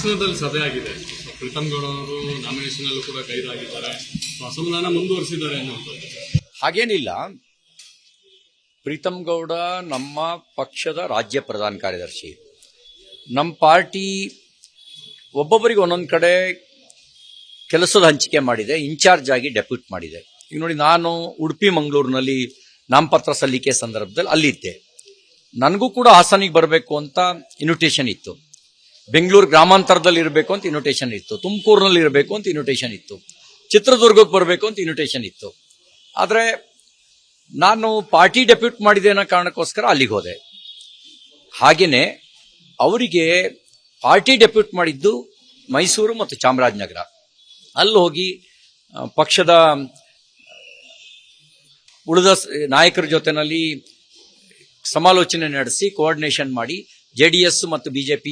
ಹಾಸನದಲ್ಲಿ ಸಭೆ ಆಗಿದೆ. ಪ್ರೀತಮ್ ಗೌಡ ಅವರು ನಾಮಿನೇಷನ್ ಅಲ್ಲೂ ಕೂಡ ಕೈದಾಗಿದ್ದಾರೆ, ಅಸಮಾಧಾನ ಮುಂದುವರಿಸಿದ್ದಾರೆ ಅನ್ನುವಂಥದ್ದು. ಹಾಗೇನಿಲ್ಲ. ಪ್ರೀತಮ್ ಗೌಡ ನಮ್ಮ ಪಕ್ಷದ ರಾಜ್ಯ ಪ್ರಧಾನ ಕಾರ್ಯದರ್ಶಿ. ನಮ್ಮ ಪಾರ್ಟಿ ಒಬ್ಬೊಬ್ಬರಿಗೆ ಒಂದೊಂದು ಕಡೆ ಕೆಲಸದ ಹಂಚಿಕೆ ಮಾಡಿದೆ, ಇನ್ಚಾರ್ಜ್ ಆಗಿ ಡೆಪ್ಯೂಟ್ ಮಾಡಿದೆ. ಈಗ ನೋಡಿ, ನಾನು ಉಡುಪಿ ಮಂಗಳೂರಿನಲ್ಲಿ ನಾಮಪತ್ರ ಸಲ್ಲಿಕೆ ಸಂದರ್ಭದಲ್ಲಿ ಅಲ್ಲಿದ್ದೆ. ನನಗೂ ಕೂಡ ಹಾಸನಿಗೆ ಬರಬೇಕು ಅಂತ ಇನ್ವಿಟೇಷನ್ ಇತ್ತು, ಬೆಂಗಳೂರು ಗ್ರಾಮಾಂತರದಲ್ಲಿ ಇರಬೇಕು ಅಂತ ಇನ್ವಿಟೇಷನ್ ಇತ್ತು, ತುಮಕೂರಿನಲ್ಲಿ ಇರಬೇಕು ಅಂತ ಇನ್ವಿಟೇಷನ್ ಇತ್ತು, ಚಿತ್ರದುರ್ಗಕ್ಕೆ ಬರಬೇಕು ಅಂತ ಇನ್ವಿಟೇಷನ್ ಇತ್ತು. ಆದರೆ ನಾನು ಪಾರ್ಟಿ ಡೆಪ್ಯೂಟ್ ಮಾಡಿದೆ ಅನ್ನೋ ಕಾರಣಕ್ಕೋಸ್ಕರ ಅಲ್ಲಿಗೆ ಹೋದೆ. ಹಾಗೆಯೇ ಅವರಿಗೆ ಪಾರ್ಟಿ ಡೆಪ್ಯೂಟ್ ಮಾಡಿದ್ದು ಮೈಸೂರು ಮತ್ತು ಚಾಮರಾಜನಗರ. ಅಲ್ಲಿ ಹೋಗಿ ಪಕ್ಷದ ಉಳಿದ ನಾಯಕರ ಜೊತೆನಲ್ಲಿ ಸಮಾಲೋಚನೆ ನಡೆಸಿ ಕೋಆರ್ಡಿನೇಷನ್ ಮಾಡಿ JDS ಮತ್ತು BJP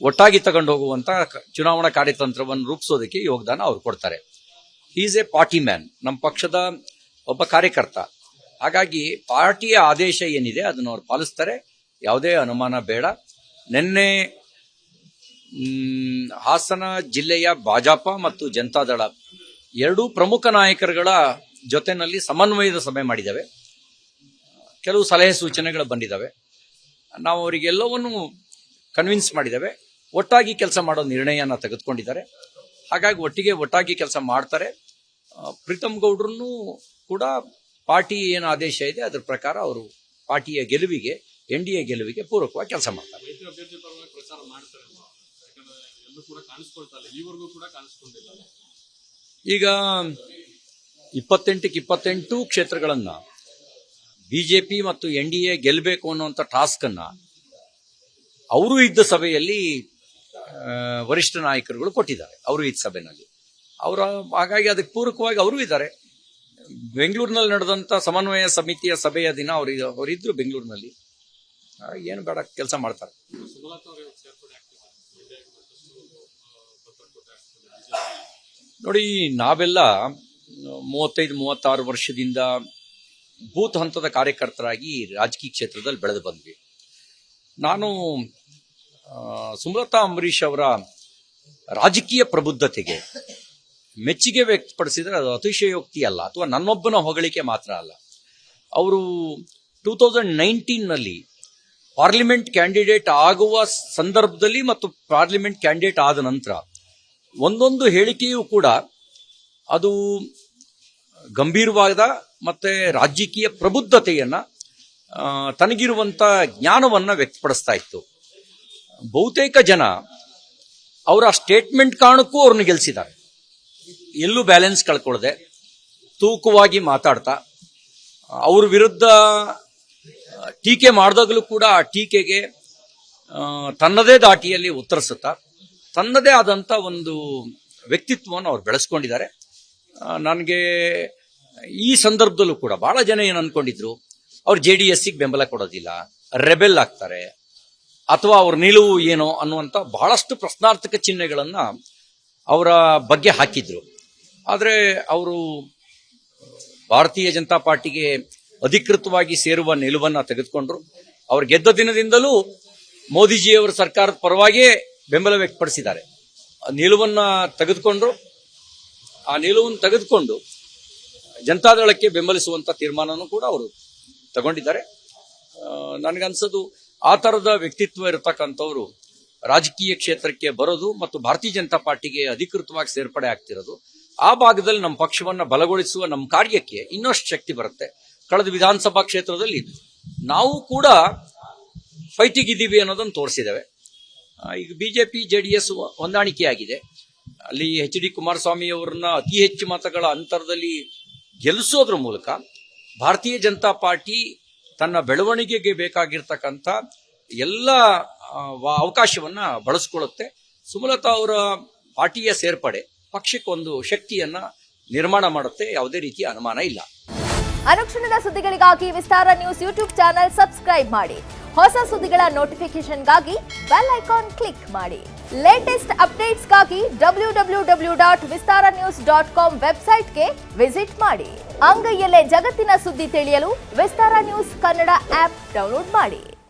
ಒಟ್ಟಾಗಿ ತಗೊಂಡು ಹೋಗುವಂತ ಚುನಾವಣಾ ಕಾರ್ಯತಂತ್ರವನ್ನು ರೂಪಿಸೋದಕ್ಕೆ ಯೋಗದಾನ ಅವರು ಕೊಡ್ತಾರೆ. ಈಸ್ ಎ ಪಾರ್ಟಿ ಮ್ಯಾನ್, ನಮ್ಮ ಪಕ್ಷದ ಒಬ್ಬ ಕಾರ್ಯಕರ್ತ. ಹಾಗಾಗಿ ಪಾರ್ಟಿಯ ಆದೇಶ ಏನಿದೆ ಅದನ್ನು ಅವ್ರು ಪಾಲಿಸ್ತಾರೆ, ಯಾವುದೇ ಅನುಮಾನ ಬೇಡ. ನಿನ್ನೆ ಹಾಸನ ಜಿಲ್ಲೆಯ ಭಾಜಪ ಮತ್ತು ಜನತಾದಳ ಎರಡೂ ಪ್ರಮುಖ ನಾಯಕರುಗಳ ಜೊತೆನಲ್ಲಿ ಸಮನ್ವಯದ ಸಭೆ ಮಾಡಿದ್ದಾವೆ. ಕೆಲವು ಸಲಹೆ ಸೂಚನೆಗಳು ಬಂದಿದ್ದಾವೆ. ನಾವು ಅವರಿಗೆಲ್ಲವನ್ನೂ ಕನ್ವಿನ್ಸ್ ಮಾಡಿದ್ದೇವೆ. ಒಟ್ಟಾಗಿ ಕೆಲಸ ಮಾಡೋ ನಿರ್ಣಯನ ತೆಗೆದುಕೊಂಡಿದ್ದಾರೆ. ಹಾಗಾಗಿ ಒಟ್ಟಾಗಿ ಕೆಲಸ ಮಾಡ್ತಾರೆ. ಪ್ರೀತಮ್ ಗೌಡ್ರನ್ನು ಕೂಡ ಪಾರ್ಟಿ ಏನು ಆದೇಶ ಇದೆ ಅದರ ಪ್ರಕಾರ ಅವರು ಪಾರ್ಟಿಯ ಗೆಲುವಿಗೆ, NDA ಗೆಲುವಿಗೆ ಪೂರಕವಾಗಿ ಕೆಲಸ ಮಾಡ್ತಾರೆ. ಈಗ 28ಕ್ಕೆ 28 ಕ್ಷೇತ್ರಗಳನ್ನ BJP ಮತ್ತು NDA ಗೆಲ್ಲಬೇಕು ಅನ್ನುವಂಥ ಟಾಸ್ಕ್ ಅನ್ನ ಅವರು ಇದ್ದ ಸಭೆಯಲ್ಲಿ ವರಿಷ್ಠ ನಾಯಕರುಗಳು ಕೊಟ್ಟಿದ್ದಾರೆ. ಅವರು ಇದ್ದ ಸಭೆಯಲ್ಲಿ ಹಾಗಾಗಿ ಅದಕ್ಕೆ ಪೂರಕವಾಗಿ ಅವರು ಇದ್ದಾರೆ. ಬೆಂಗಳೂರಿನಲ್ಲಿ ನಡೆದಂತ ಸಮನ್ವಯ ಸಮಿತಿಯ ಸಭೆಯ ದಿನ ಅವರಿದ್ರು ಬೆಂಗಳೂರಿನಲ್ಲಿ. ಏನು ಬೇಡ, ಕೆಲಸ ಮಾಡ್ತಾರೆ. ನೋಡಿ, ನಾವೆಲ್ಲ 35-36 ವರ್ಷದಿಂದ ಬೂತ್ ಹಂತದ ಕಾರ್ಯಕರ್ತರಾಗಿ ರಾಜಕೀಯ ಕ್ಷೇತ್ರದಲ್ಲಿ ಬೆಳೆದು ಬಂದ್ವಿ. ನಾನು ಸುಮಲತಾ ಅಂಬರೀಶ್ ಅವರ ರಾಜಕೀಯ ಪ್ರಬುದ್ಧತೆಗೆ ಮೆಚ್ಚುಗೆ ವ್ಯಕ್ತಪಡಿಸಿದರೆ ಅದು ಅತಿಶಯೋಕ್ತಿ ಅಲ್ಲ, ಅಥವಾ ನನ್ನೊಬ್ಬನ ಹೊಗಳಿಕೆ ಮಾತ್ರ ಅಲ್ಲ. ಅವರು 2019ನಲ್ಲಿ ಪಾರ್ಲಿಮೆಂಟ್ ಕ್ಯಾಂಡಿಡೇಟ್ ಆಗುವ ಸಂದರ್ಭದಲ್ಲಿ ಮತ್ತು ಪಾರ್ಲಿಮೆಂಟ್ ಕ್ಯಾಂಡಿಡೇಟ್ ಆದ ನಂತರ ಒಂದೊಂದು ಹೇಳಿಕೆಯೂ ಕೂಡ ಅದು ಗಂಭೀರವಾದ ಮತ್ತೆ ರಾಜಕೀಯ ಪ್ರಬುದ್ಧತೆಯನ್ನ, ತನಗಿರುವಂತ ಜ್ಞಾನವನ್ನ ವ್ಯಕ್ತಪಡಿಸ್ತಾ ಇತ್ತು. ಬಹುತೇಕ ಜನ ಅವರ ಸ್ಟೇಟ್ಮೆಂಟ್ ಕಾರಣಕ್ಕೂ ಅವ್ರನ್ನ ಗೆಲ್ಲಿಸಿದ್ದಾರೆ. ಎಲ್ಲೂ ಬ್ಯಾಲೆನ್ಸ್ ಕಳ್ಕೊಳ್ಳದೆ ತೂಕವಾಗಿ ಮಾತಾಡ್ತಾ, ಅವ್ರ ವಿರುದ್ಧ ಟೀಕೆ ಮಾಡಿದಾಗಲೂ ಕೂಡ ಆ ಟೀಕೆಗೆ ತನ್ನದೇ ದಾಟಿಯಲ್ಲಿ ಉತ್ತರಿಸುತ್ತಾ ತನ್ನದೇ ಆದಂತ ಒಂದು ವ್ಯಕ್ತಿತ್ವವನ್ನು ಅವ್ರು ಬೆಳೆಸ್ಕೊಂಡಿದ್ದಾರೆ. ನನಗೆ ಈ ಸಂದರ್ಭದಲ್ಲೂ ಕೂಡ ಬಹಳ ಜನ ಏನು ಅನ್ಕೊಂಡಿದ್ರು, ಅವ್ರು JDSಗೆ ಬೆಂಬಲ ಕೊಡೋದಿಲ್ಲ, ರೆಬೆಲ್ ಆಗ್ತಾರೆ, ಅಥವಾ ಅವ್ರ ನಿಲುವು ಏನೋ ಅನ್ನುವಂಥ ಬಹಳಷ್ಟು ಪ್ರಶ್ನಾರ್ಥಕ ಚಿಹ್ನೆಗಳನ್ನ ಅವರ ಬಗ್ಗೆ ಹಾಕಿದ್ರು. ಆದರೆ ಅವರು ಭಾರತೀಯ ಜನತಾ ಪಾರ್ಟಿಗೆ ಅಧಿಕೃತವಾಗಿ ಸೇರುವ ನಿಲುವನ್ನ ತೆಗೆದುಕೊಂಡ್ರು. ಅವ್ರು ಗೆದ್ದ ದಿನದಿಂದಲೂ ಮೋದಿಜಿಯವರ ಸರ್ಕಾರದ ಪರವಾಗಿಯೇ ಬೆಂಬಲ ವ್ಯಕ್ತಪಡಿಸಿದ್ದಾರೆ. ನಿಲುವನ್ನ ತೆಗೆದುಕೊಂಡ್ರು. ಆ ನಿಲುವನ್ನು ತೆಗೆದುಕೊಂಡು ಜನತಾದಳಕ್ಕೆ ಬೆಂಬಲಿಸುವಂತ ತೀರ್ಮಾನನೂ ಕೂಡ ಅವರು ತಗೊಂಡಿದ್ದಾರೆ. ನನಗನ್ಸೋದು ಆ ತರದ ವ್ಯಕ್ತಿತ್ವ ಇರತಕ್ಕಂಥವ್ರು ರಾಜಕೀಯ ಕ್ಷೇತ್ರಕ್ಕೆ ಬರೋದು ಮತ್ತು ಭಾರತೀಯ ಜನತಾ ಪಾರ್ಟಿಗೆ ಅಧಿಕೃತವಾಗಿ ಸೇರ್ಪಡೆ ಆಗ್ತಿರೋದು, ಆ ಭಾಗದಲ್ಲಿ ನಮ್ಮ ಪಕ್ಷವನ್ನ ಬಲಗೊಳಿಸುವ ನಮ್ಮ ಕಾರ್ಯಕ್ಕೆ ಇನ್ನಷ್ಟು ಶಕ್ತಿ ಬರುತ್ತೆ. ಕಳೆದ ವಿಧಾನಸಭಾ ಕ್ಷೇತ್ರದಲ್ಲಿ ನಾವು ಕೂಡ ಫೈಟಿಗೆ ಇದ್ದೀವಿ ಅನ್ನೋದನ್ನು ತೋರಿಸಿದ್ದೇವೆ. ಈಗ BJP JDS ಹೊಂದಾಣಿಕೆಯಾಗಿದೆ. ಅಲ್ಲಿ HD ಕುಮಾರಸ್ವಾಮಿ ಅವರನ್ನ ಅತಿ ಹೆಚ್ಚು ಮತಗಳ ಅಂತರದಲ್ಲಿ ಗೆಲ್ಲಿಸೋದ್ರ ಮೂಲಕ ಭಾರತೀಯ ಜನತಾ ಪಾರ್ಟಿ ತನ್ನ ಬೆಳವಣಿಗೆಗೆ ಬೇಕಾಗಿರ್ತಕ್ಕಂಥ ಎಲ್ಲ ಅವಕಾಶವನ್ನ ಬಳಸ್ಕೊಳ್ಳುತ್ತೆ. ಸುಮಲತಾ ಅವರ ಪಾರ್ಟಿಯ ಸೇರ್ಪಡೆ ಪಕ್ಷಕ್ಕೊಂದು ಶಕ್ತಿಯನ್ನ ನಿರ್ಮಾಣ ಮಾಡುತ್ತೆ, ಯಾವುದೇ ರೀತಿಯ ಅನುಮಾನ ಇಲ್ಲ. ಅನುಕ್ಷಣದ ಸುದ್ದಿಗಳಿಗಾಗಿ ವಿಸ್ತಾರ ನ್ಯೂಸ್ ಯೂಟ್ಯೂಬ್ ಚಾನೆಲ್ ಸಬ್ಸ್ಕ್ರೈಬ್ ಮಾಡಿ. ಹೊಸ ಸುದ್ದಿಗಳ ನೋಟಿಫಿಕೇಶನ್ಗಾಗಿ ಬೆಲ್ ಐಕಾನ್ ಕ್ಲಿಕ್ ಮಾಡಿ. ಲೇಟೆಸ್ಟ್ ಅಪ್ಡೇಟ್ಸ್ಗಾಗಿ www.vistaranews.com ವೆಬ್ಸೈಟ್ಗೆ ವಿಸಿಟ್ ಮಾಡಿ. ಅಂಗೈಯಲ್ಲೇ ಜಗತ್ತಿನ ಸುದ್ದಿ ತಿಳಿಯಲು ವಿಸ್ತಾರ ನ್ಯೂಸ್ ಕನ್ನಡ ಆಪ್ ಡೌನ್ಲೋಡ್ ಮಾಡಿ.